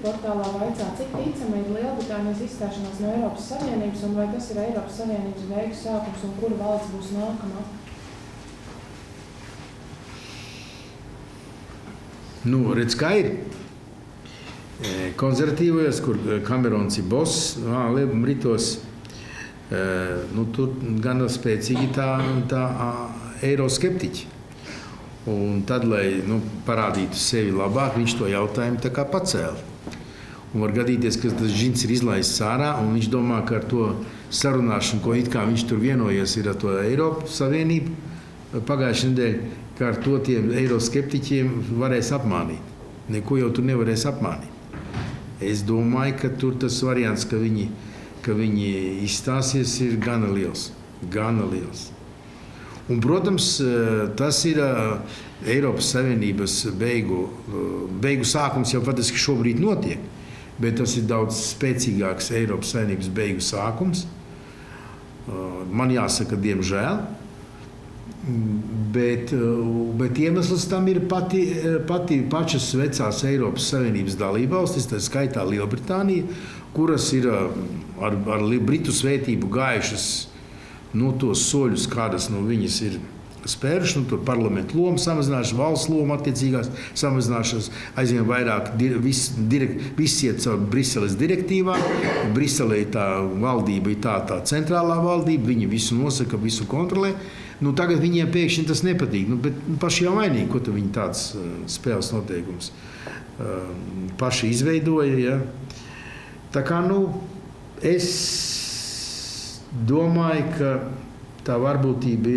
portālā vaicā, cik ticama ir Lielbritānijas izstāšanās no Eiropas Savienības un vai tas ir Eiropas Savienības beigu sākums un kura valsts būs nākamā? Nu, redz, kā ir. Konservatīvajos, kur Kamerons ir boss, Britos, tur gan spēcīgi tā eiroskeptiķi. Un tad, lai parādītu sevi labāk, viņš to jautājumu tā kā pacēla. Un var gadīties, ka tas džins ir izlaists ārā, un viņš domā, ka ar to sarunāšanu, ko it kā viņš tur vienojies ir ar to Eiropas Savienību pagājušajā nedēļā, ka ar to tiem eiroskeptiķiem varēs apmānīt. Neko jau tur nevarēs apmānīt. Es domāju, ka tur tas variants, ka viņi izstāsies, ir gana liels. Gana liels. Un, protams, tas ir Eiropas Savienības beigu sākums jau faktiski šobrīd notiek, bet tas ir daudz spēcīgāks Eiropas Savienības beigu sākums. Man jāsaka, diemžēl, bet iemesls tam ir pašas vecās Eiropas Savienības dalībvalstis, tā skaitā Lielbritānija, kuras ir ar Britu svētību gājušas tos soļus, kādas viņas ir spēruši, tur parlamentu loma samazinājušas, valsts loma attiecīgās samazinājušas, aizvien vairāk viss iet caur Briseles direktīvām. Briselē tā valdība ir tā centrālā valdība, viņi visu nosaka, visu kontrolē. Tagad viņiem pēkšņi tas nepatīk, bet paši jau vainīgi, ko viņi tāds spēles noteikums paši izveidoja. Ja? Tā kā, es domāju, ka tā varbūtība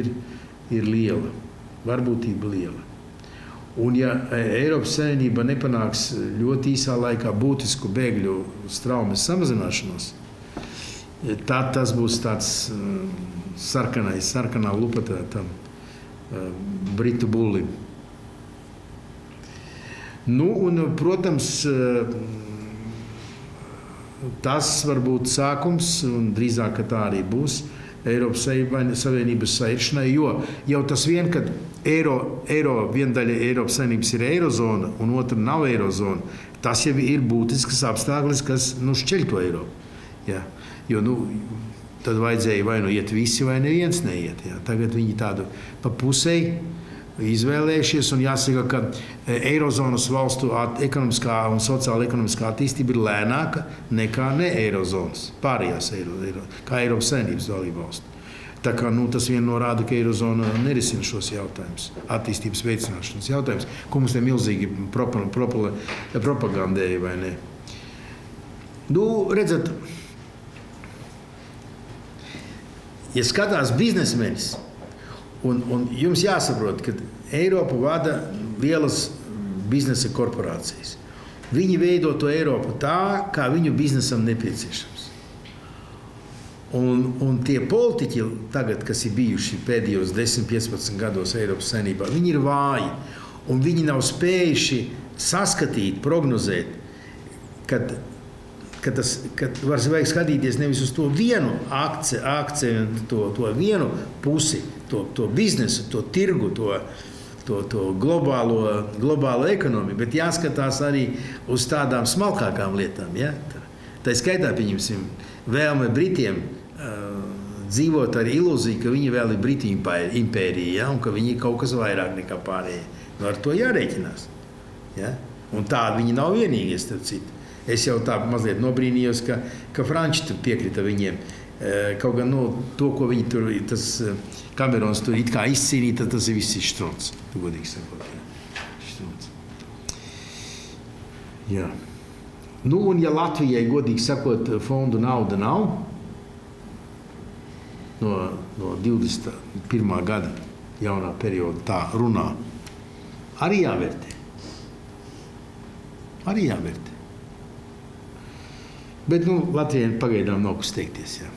ir liela. Varbūtība liela. Un ja Eiropas Savienība nepanāks ļoti īsā laikā būtisku bēgļu straumes samazināšanos, tad tas būs tāds sarkanā lupatā tam Britu bullim. Un, protams, tas var būt sākums, un drīzāk, ka tā arī būs Eiropas Savienības sairšanai, jo jau tas vien, kad viena daļa Eiropas Savienības ir eirozona un otra nav eirozona, tas jau ir būtisks apstākļus, kas šķeļ to Eiropu. Ja? Jo tad vajadzēja vai iet visi, vai neviens neiet. Ja? Tagad viņi tādu pa pusei izvēlējušies, un jāsaka, ka eirozonas valstu ekonomiskā un sociāla-ekonomiskā attīstība ir lēnāka nekā ne eirozonas, pārējās kā Eiropas Savienības dalību valstu. Tā kā tas vien norāda, ka eirozona nerisina šos jautājumus, attīstības veicināšanas jautājumus, ko mums te milzīgi propagandēja, vai ne? Redzat, ja skatās biznesmenis, un jums jāsaprot, ka Eiropu vada lielas biznesa korporācijas. Viņi veido to Eiropu tā, kā viņu biznesam nepieciešams. Un tie politiķi tagad, kas ir bijuši pēdējos 10-15 gados Eiropas Savienībā, viņi ir vāji, un viņi nav spējuši saskatīt, prognozēt, kad vajag skatīties nevis uz to vienu akcentu, to vienu pusi, to biznesu, to tirgu, to globālo ekonomiju, bet jāskatās arī uz tādām smalkākām lietām. Ja? Tā skaitā, pieņemsim, vēlme Britiem dzīvot ar ilūziju, ka viņi vēl ir Britu impērija, ja? Un ka viņi ir kaut kas vairāk nekā pārējie. Ar to jārēķinās. Ja? Un tādi viņi nav vienīgie, starp citu. Es jau tā mazliet nobrīnījos, ka franči tur piekrita viņiem. Kaut gan to, ko viņi tur, tas Kamerons tur it kā izcīnīja, tad tas ir viss štrons. Tu godīgi sakot, štrons. Jā. Un ja Latvijai, godīgi sakot, fondu nauda nav, no 21. gada jaunā perioda tā runā, arī jāvērtē. Bet Latvijai pagaidām nav kas teikties. Jā.